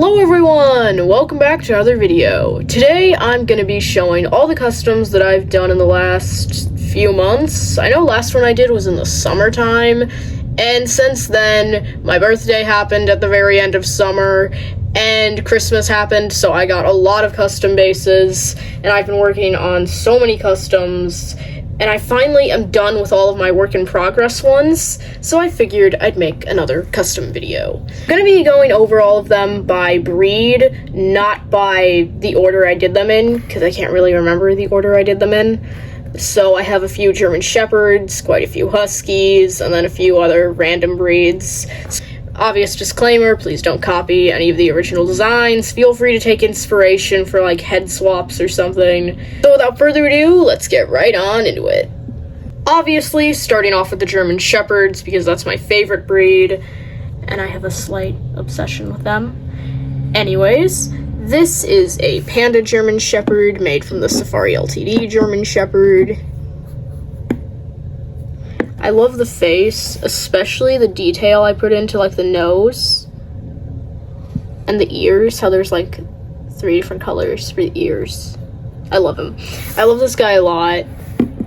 Hello everyone! Welcome back to another video. Today I'm going to be showing all the customs that I've done in the last few months. I know last one I did was in the summertime, and since then my birthday happened at the very end of summer, and Christmas happened, so I got a lot of custom bases, and I've been working on so many customs, and I finally am done with all of my work in progress ones, so I figured I'd make another custom video. I'm going to be going over all of them by breed, not by the order I did them in, because I can't really remember the order I did them in. So I have a few German Shepherds, quite a few Huskies, and then a few other random breeds. Obvious disclaimer, please don't copy any of the original designs. Feel free to take inspiration for like head swaps or something. So without further ado, let's get right on into it. Obviously, starting off with the German Shepherds because that's my favorite breed, and I have a slight obsession with them. Anyways, this is a Panda German Shepherd made from the Safari Ltd German Shepherd. I love the face, especially the detail I put into like the nose and the ears, how there's like 3 different colors for the ears. I love him. I love this guy a lot.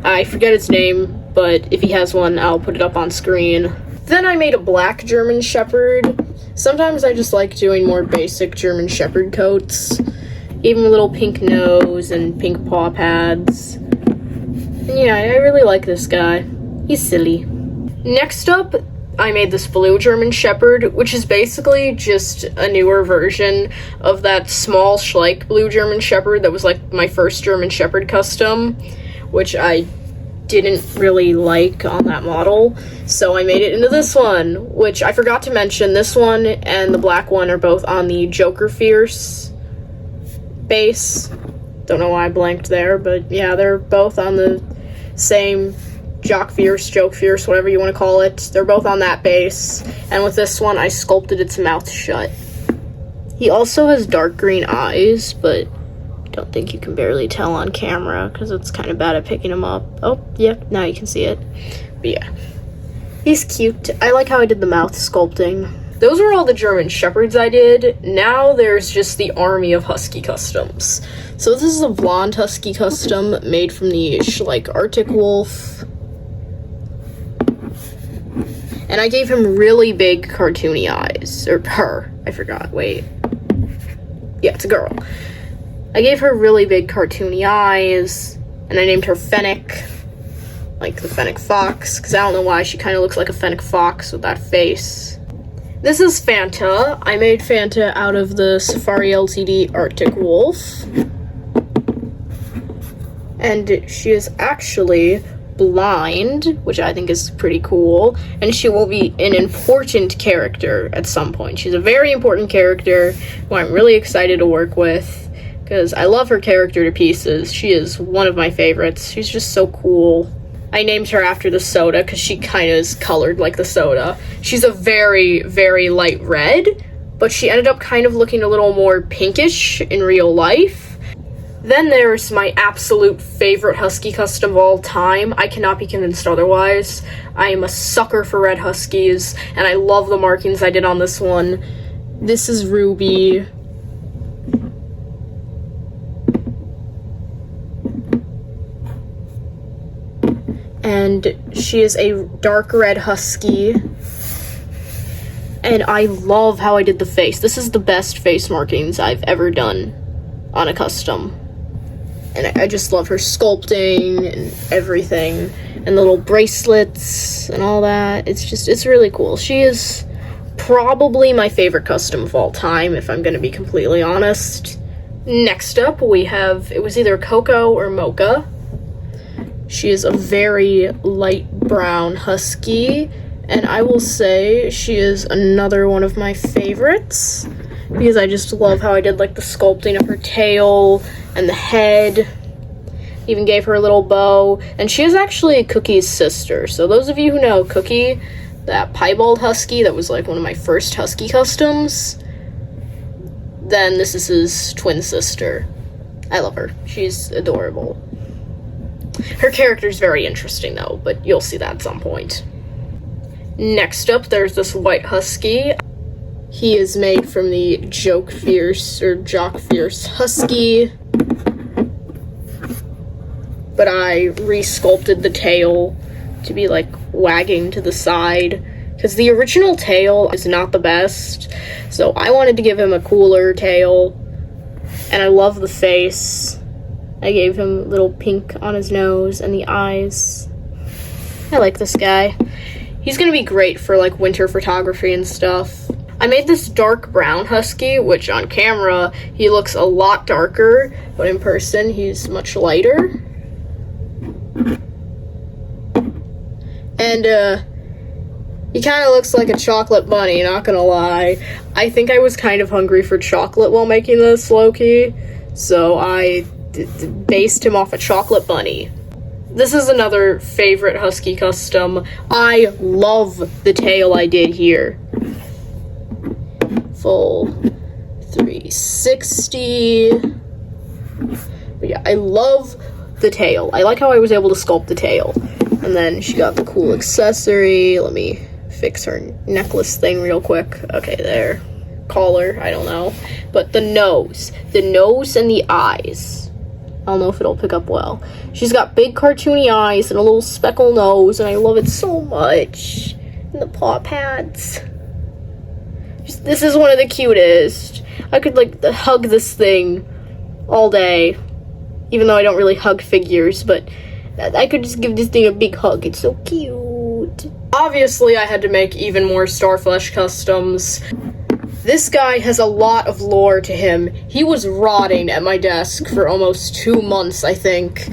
I forget his name, but if he has one, I'll put it up on screen. Then I made a black German Shepherd. Sometimes I just like doing more basic German Shepherd coats. Even a little pink nose and pink paw pads. And yeah, I really like this guy. He's silly. Next up, I made this blue German Shepherd, which is basically just a newer version of that small Schleich blue German Shepherd that was like my first German Shepherd custom, which I didn't really like on that model, so I made it into this one, which I forgot to mention, this one and the black one are both on the Joker Fierce base. Don't know why I blanked there, but yeah, they're both on the same Jock Fierce, Joke Fierce, whatever you want to call it. They're both on that base, and with this one, I sculpted its mouth shut. He also has dark green eyes, but I don't think you can barely tell on camera, because it's kind of bad at picking him up. Oh, yeah, now you can see it. But yeah, he's cute. I like how I did the mouth sculpting. Those were all the German Shepherds I did. Now there's just the army of Husky customs. So this is a blonde Husky custom made from the Schleich Arctic Wolf. And I gave him really big cartoony eyes. Or her. I forgot. Wait. Yeah, it's a girl. I gave her really big cartoony eyes. And I named her Fennec. Like the Fennec Fox. Because I don't know why she kind of looks like a Fennec Fox with that face. This is Fanta. I made Fanta out of the Safari Ltd Arctic Wolf. And she is actually blind, which I think is pretty cool, and she will be an important character at some point. She's a very important character who I'm really excited to work with because I love her character to pieces. She is one of my favorites. She's just so cool. I named her after the soda because she kind of is colored like the soda. She's a very, very light red, but she ended up kind of looking a little more pinkish in real life. Then there's my absolute favorite Husky custom of all time. I cannot be convinced otherwise. I am a sucker for red Huskies, and I love the markings I did on this one. This is Ruby. And she is a dark red Husky. And I love how I did the face. This is the best face markings I've ever done on a custom. And I just love her sculpting and everything, and the little bracelets and all that. It's really cool. She is probably my favorite custom of all time, if I'm going to be completely honest. Next up, we have, it was either Coco or Mocha. She is a very light brown Husky, and I will say she is another one of my favorites, because I just love how I did like the sculpting of her tail and the head. Even gave her a little bow. And she is actually Cookie's sister. So those of you who know Cookie, that piebald Husky that was like one of my first Husky customs, then this is his twin sister. I love her. She's adorable. Her character's very interesting though, but you'll see that at some point. Next up, there's this white Husky. He is made from the Jock Fierce Husky. But I re-sculpted the tail to be like wagging to the side, because the original tail is not the best, so I wanted to give him a cooler tail. And I love the face. I gave him a little pink on his nose and the eyes. I like this guy. He's gonna be great for like winter photography and stuff. I made this dark brown husky, which on camera he looks a lot darker, but in person he's much lighter. And he kind of looks like a chocolate bunny, not gonna lie. I think I was kind of hungry for chocolate while making this, low-key, so I based him off a chocolate bunny. This is another favorite husky custom. I love the tail I did here. Full 360. But yeah, I love the tail. I like how I was able to sculpt the tail. And then she got the cool accessory. Let me fix her necklace thing real quick. Okay, there. Collar, I don't know. But the nose and the eyes. I don't know if it'll pick up well. She's got big cartoony eyes and a little speckle nose, and I love it so much. And the paw pads. This is one of the cutest. I could like hug this thing all day. Even though I don't really hug figures, but I could just give this thing a big hug. It's so cute. Obviously, I had to make even more Starflesh customs. This guy has a lot of lore to him. He was rotting at my desk for almost 2 months, I think.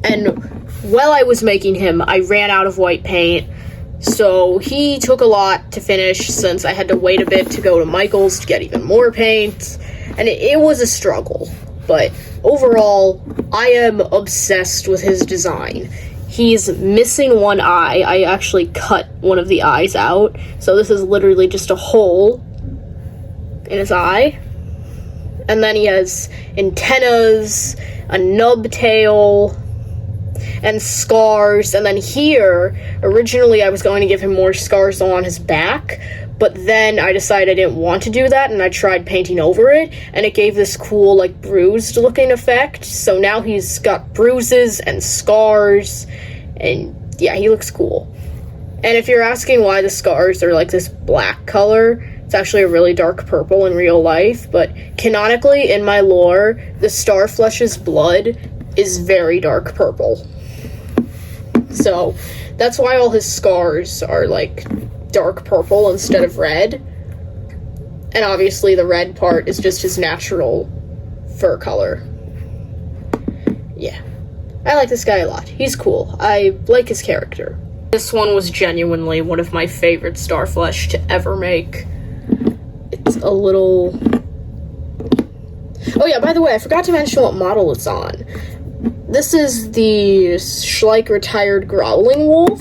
And while I was making him, I ran out of white paint. So he took a lot to finish, since I had to wait a bit to go to Michael's to get even more paint. And it was a struggle. But overall, I am obsessed with his design. He's missing one eye. I actually cut one of the eyes out. So this is literally just a hole in his eye. And then he has antennas, a nub tail, and scars. And then here, originally I was going to give him more scars on his back, but then I decided I didn't want to do that, and I tried painting over it, and it gave this cool, like, bruised looking effect. So now he's got bruises and scars, and yeah, he looks cool. And if you're asking why the scars are like this black color, it's actually a really dark purple in real life, but canonically in my lore, the Starflesh's blood is very dark purple. So that's why all his scars are like dark purple instead of red. And obviously the red part is just his natural fur color. Yeah. I like this guy a lot. He's cool. I like his character. This one was genuinely one of my favorite Starflesh to ever make. It's a little... Oh yeah, by the way, I forgot to mention what model it's on. This is the Schleich retired growling wolf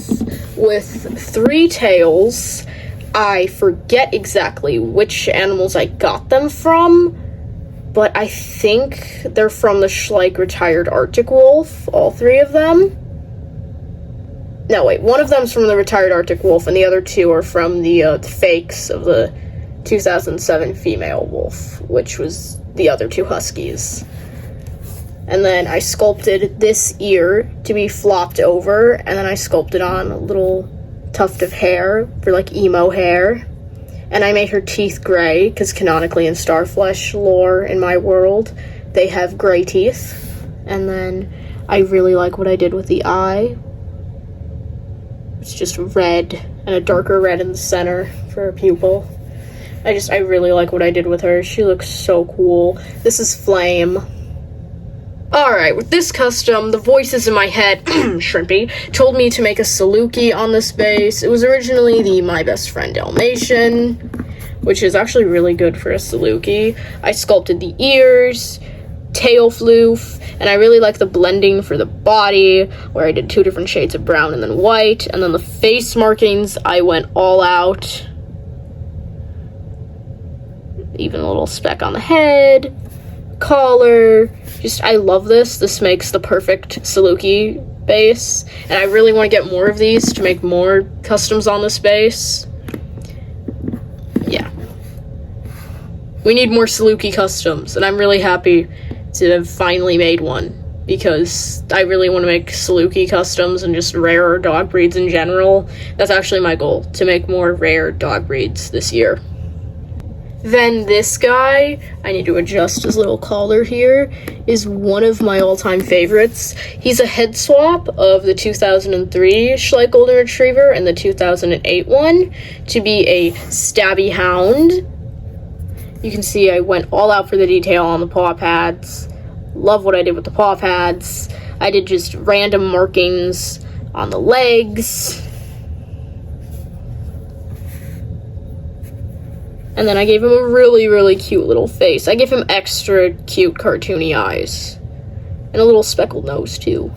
with 3 tails. I forget exactly which animals I got them from, but I think they're from the Schleich retired Arctic wolf, all 3 of them. No, wait, one of them's from the retired Arctic wolf, and the other 2 are from the fakes of the 2007 female wolf, which was the other 2 huskies. And then I sculpted this ear to be flopped over, and then I sculpted on a little tuft of hair for like emo hair. And I made her teeth gray, because canonically in Starflesh lore in my world, they have gray teeth. And then I really like what I did with the eye. It's just red, and a darker red in the center for a pupil. I really like what I did with her. She looks so cool. This is Flame. Alright, with this custom, the voices in my head, Shrimpy, told me to make a Saluki on this base. It was originally the My Best Friend Dalmatian, which is actually really good for a Saluki. I sculpted the ears, tail floof, and I really like the blending for the body, where I did 2 different shades of brown and then white, and then the face markings, I went all out. Even a little speck on the head, collar. Just, I love this. This makes the perfect Saluki base, and I really want to get more of these to make more customs on this base. Yeah. We need more Saluki customs, and I'm really happy to have finally made one, because I really want to make Saluki customs and just rarer dog breeds in general. That's actually my goal, to make more rare dog breeds this year. Then this guy, I need to adjust his little collar here, is one of my all-time favorites. He's a head swap of the 2003 Schleich Golden Retriever and the 2008 one to be a stabby hound. You can see I went all out for the detail on the paw pads. Love what I did with the paw pads. I did just random markings on the legs. And then I gave him a really, really cute little face. I gave him extra cute cartoony eyes. And a little speckled nose, too.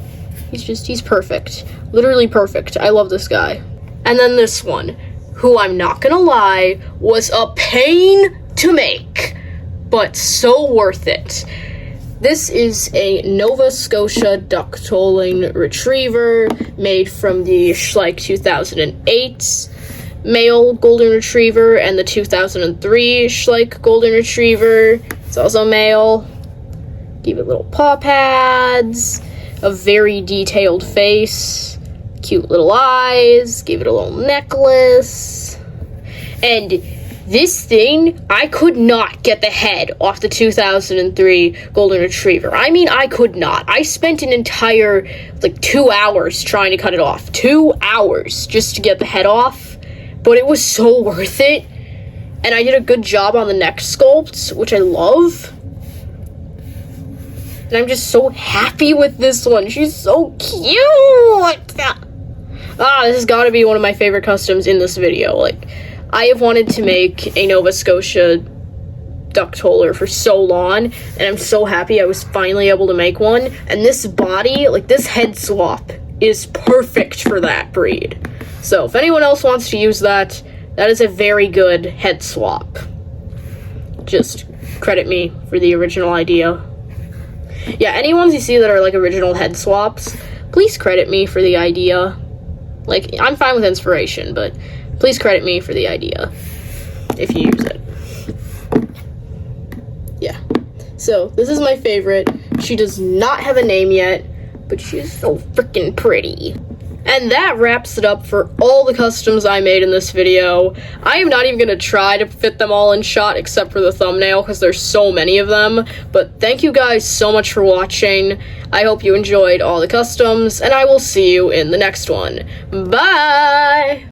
He's perfect. Literally perfect. I love this guy. And then this one, who I'm not gonna lie, was a pain to make, but so worth it. This is a Nova Scotia duck-tolling retriever made from the Schleich 2008 male golden retriever and the 2003 Schleich golden retriever. It's also male. Give it little paw pads, a very detailed face, cute little eyes, give it a little necklace. And this thing, I could not get the head off the 2003 golden retriever. I mean, I could not. I spent an entire 2 hours trying to cut it off. 2 hours just to get the head off. But it was so worth it, and I did a good job on the neck sculpt, which I love. And I'm just so happy with this one. She's so cute! This has got to be one of my favorite customs in this video. I have wanted to make a Nova Scotia duck toller for so long, and I'm so happy I was finally able to make one. And this body, this head swap, is perfect for that breed. So if anyone else wants to use that, that is a very good head swap. Just credit me for the original idea. Yeah, any ones you see that are original head swaps, please credit me for the idea. I'm fine with inspiration, but please credit me for the idea if you use it. Yeah. So this is my favorite. She does not have a name yet, but she's so freaking pretty. And that wraps it up for all the customs I made in this video. I am not even going to try to fit them all in shot except for the thumbnail because there's so many of them. But thank you guys so much for watching. I hope you enjoyed all the customs, and I will see you in the next one. Bye!